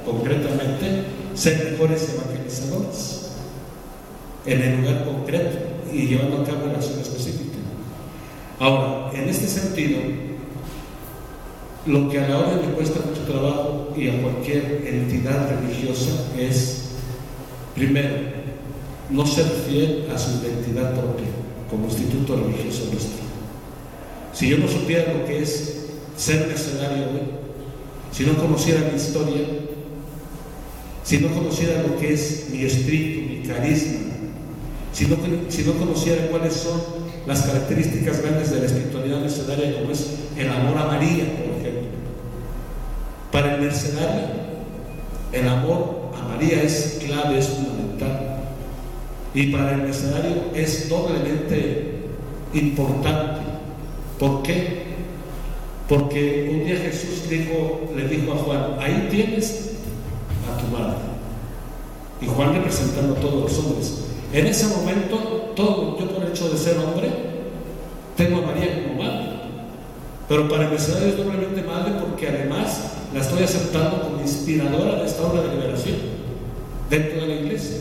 concretamente, ser mejores evangelizadores en el lugar concreto y llevando a cabo una acción específica. Ahora, en este sentido, lo que a la orden le cuesta mucho trabajo y a cualquier entidad religiosa es, primero, no ser fiel a su identidad propia como instituto religioso nuestro. Si yo no supiera lo que es ser mercenario hoy, si no conociera mi historia, si no conociera lo que es mi espíritu, mi carisma, si no conociera cuáles son las características grandes de la espiritualidad mercenaria, como es el amor a María, por ejemplo. Para el mercenario, el amor a María es clave, es fundamental. Y para el mercenario es doblemente importante. ¿Por qué? Porque un día Jesús le dijo a Juan: ahí tienes a tu madre. Y Juan representando a todos los hombres. En ese momento, yo por el hecho de ser hombre, tengo a María como madre. Pero para el mercenario es doblemente madre, porque además la estoy aceptando como inspiradora de esta obra de liberación dentro de la iglesia.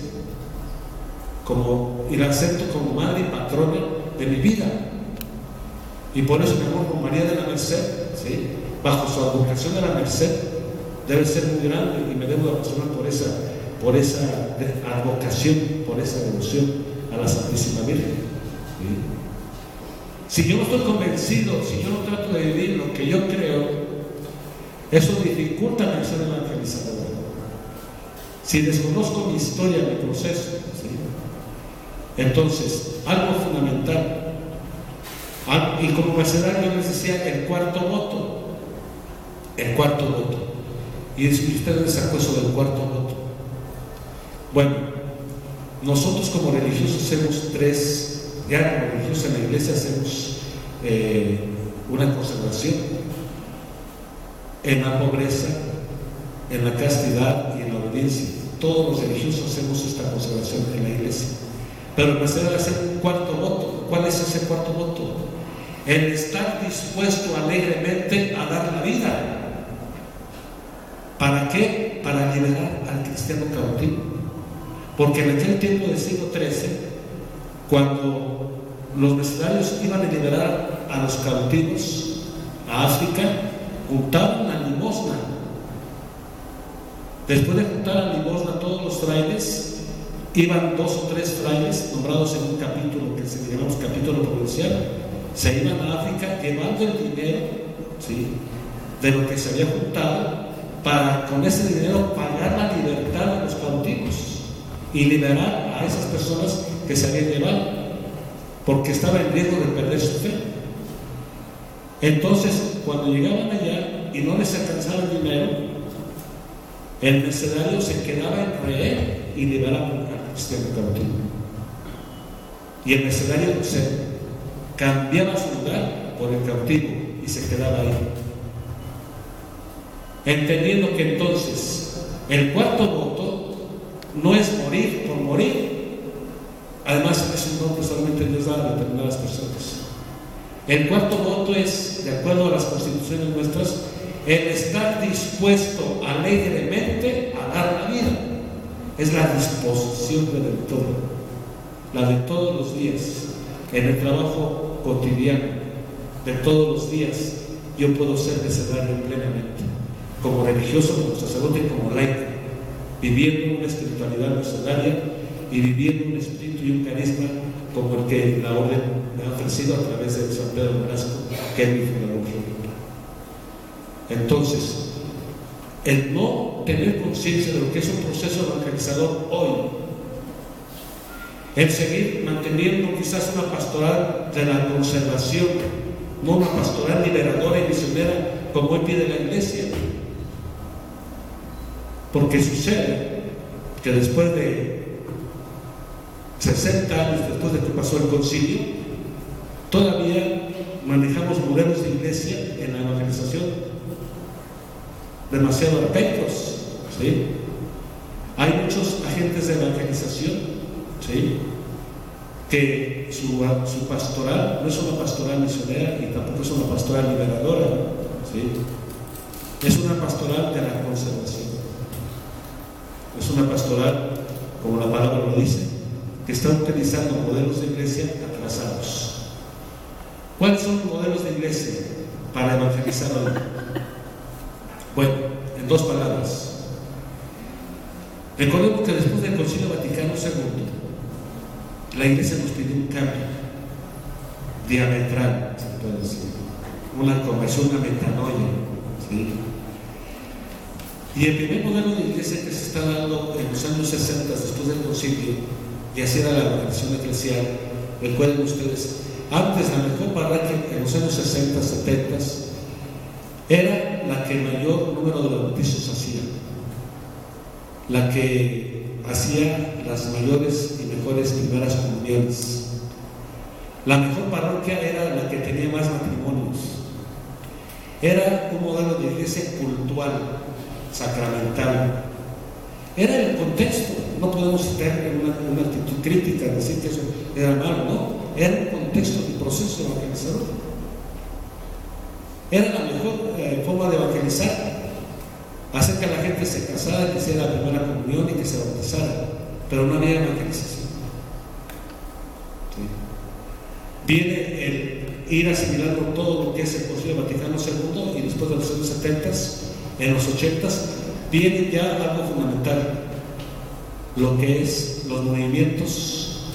Y la acepto como madre y patrona de mi vida. Y por eso mi amor por María de la Merced, ¿sí?, bajo su advocación de la Merced, debe ser muy grande, y me debo de apasionar por esa advocación, por esa devoción a la Santísima Virgen. ¿Sí? Si yo no estoy convencido, si yo no trato de vivir lo que yo creo, eso dificulta mi acción evangelizadora. Si desconozco mi historia, mi proceso, ¿sí?, entonces, algo fundamental. Y como mercenario les decía, el cuarto voto. Y ustedes sacó eso del cuarto voto. Bueno, nosotros como religiosos hacemos ya como religiosos en la iglesia hacemos una consagración en la pobreza, en la castidad y en la obediencia. Todos los religiosos hacemos esta consagración en la iglesia. Pero el mercenario hace un cuarto voto. ¿Cuál es ese cuarto voto? El estar dispuesto alegremente a dar la vida. ¿Para qué? Para liberar al cristiano cautivo. Porque en aquel tiempo del siglo XIII, cuando los mercenarios iban a liberar a los cautivos a África, juntaban la limosna. Después de juntar la limosna, todos los frailes, iban 2 o 3 frailes nombrados en un capítulo que se llamamos capítulo provincial, se iban a África llevando el dinero, ¿sí?, de lo que se había juntado, para con ese dinero pagar la libertad de los cautivos y liberar a esas personas que se habían llevado, porque estaba en riesgo de perder su fe. Entonces, cuando llegaban allá y no les alcanzaba el dinero, el mercenario se quedaba en rehén y liberaba al cristiano cautivo. Y el mercenario se cambiaba su lugar por el cautivo y se quedaba ahí. Entendiendo que entonces el cuarto voto no es morir por morir. Además, es un don que solamente Dios da a determinadas personas. El cuarto voto es, de acuerdo a las constituciones nuestras, el estar dispuesto alegremente a dar la vida. Es la disposición redentora, la de todos los días, en el trabajo cotidiano, de todos los días. Yo puedo ser mercenario plenamente, como religioso, como sacerdote y como laico, viviendo una espiritualidad mercenaria y viviendo un espíritu y un carisma como el que la orden me ha ofrecido a través de San Pedro Nolasco, que es mi fundador. Entonces, el no tener conciencia de lo que es un proceso evangelizador hoy, el seguir manteniendo quizás una pastoral de la conservación, no una pastoral liberadora y misionera como hoy pide la iglesia, porque sucede que después de 60 años después de que pasó el concilio, todavía manejamos modelos de iglesia en la evangelización demasiado arcaicos, ¿sí? Hay muchos agentes de evangelización, ¿sí?, que su pastoral no es una pastoral misionera y tampoco es una pastoral liberadora, ¿sí? Es una pastoral de la conservación. una pastoral, como la palabra lo dice, que está utilizando modelos de iglesia atrasados. ¿Cuáles son los modelos de iglesia para evangelizar hoy? Bueno, en 2 palabras. Recordemos que después del Concilio Vaticano II, la iglesia nos pidió un cambio diametral, se puede decir, una conversión, una metanoia, ¿sí? Y el primer modelo de iglesia que se está dando en los años 60, después del concilio, y así era la organización eclesial, recuerden ustedes, antes la mejor parroquia en los años 60, 70, era la que mayor número de bautizos hacía, la que hacía las mayores y mejores primeras comuniones. La mejor parroquia era la que tenía más matrimonios. Era un modelo de iglesia cultural, sacramental. Era el contexto. No podemos tener una actitud crítica, decir que eso era malo, no. Era un contexto de proceso evangelizador. Era la mejor forma de evangelizar, hacer que la gente se casara, que hiciera la primera comunión y que se bautizara, pero no había evangelización. ¿Sí? Viene el ir asimilando todo lo que es el Concilio Vaticano II, y después de los años 70, en los 80, viene ya algo fundamental, lo que es los movimientos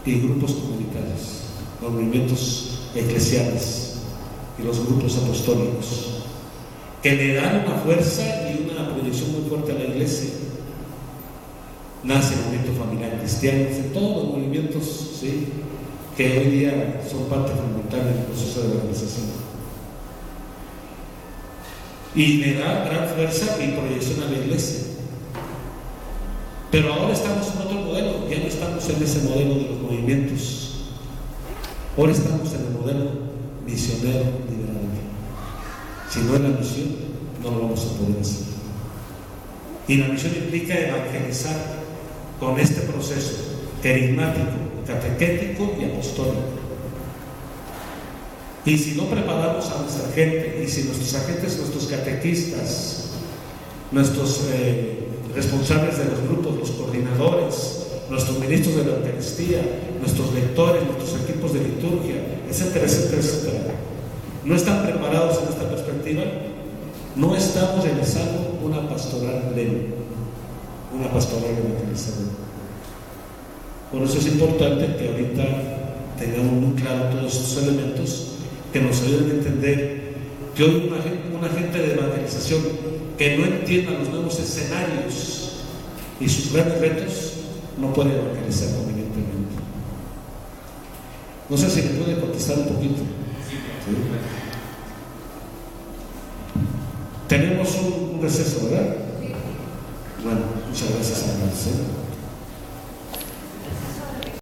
y grupos comunitarios, los movimientos eclesiales y los grupos apostólicos, que le dan una fuerza y una proyección muy fuerte a la iglesia. Nace el movimiento familiar cristiano, de todos los movimientos, ¿sí?, que hoy día son parte fundamental del proceso de evangelización. Y le da gran fuerza y proyección a la iglesia. Pero ahora estamos en otro modelo, ya no estamos en ese modelo de los movimientos. Ahora estamos en el modelo misionero liberal. Si no es la misión, no lo vamos a poder hacer. Y la misión implica evangelizar con este proceso carismático, catequético y apostólico. Y si no preparamos a nuestra gente, y si nuestros agentes, nuestros catequistas, nuestros responsables de los grupos, los coordinadores, nuestros ministros de la Eucaristía, nuestros lectores, nuestros equipos de liturgia, etcétera, etcétera, etcétera, no están preparados en esta perspectiva, no estamos realizando una pastoral plena, una pastoral evangelizadora. Por eso es importante que ahorita tengamos muy claro todos estos elementos que nos ayuden a entender que hoy una gente de evangelización que no entienda los nuevos escenarios y sus grandes retos no puede evangelizar convenientemente. No sé si me puede contestar un poquito. ¿Sí? Tenemos un receso, ¿verdad? Bueno, muchas gracias a todos.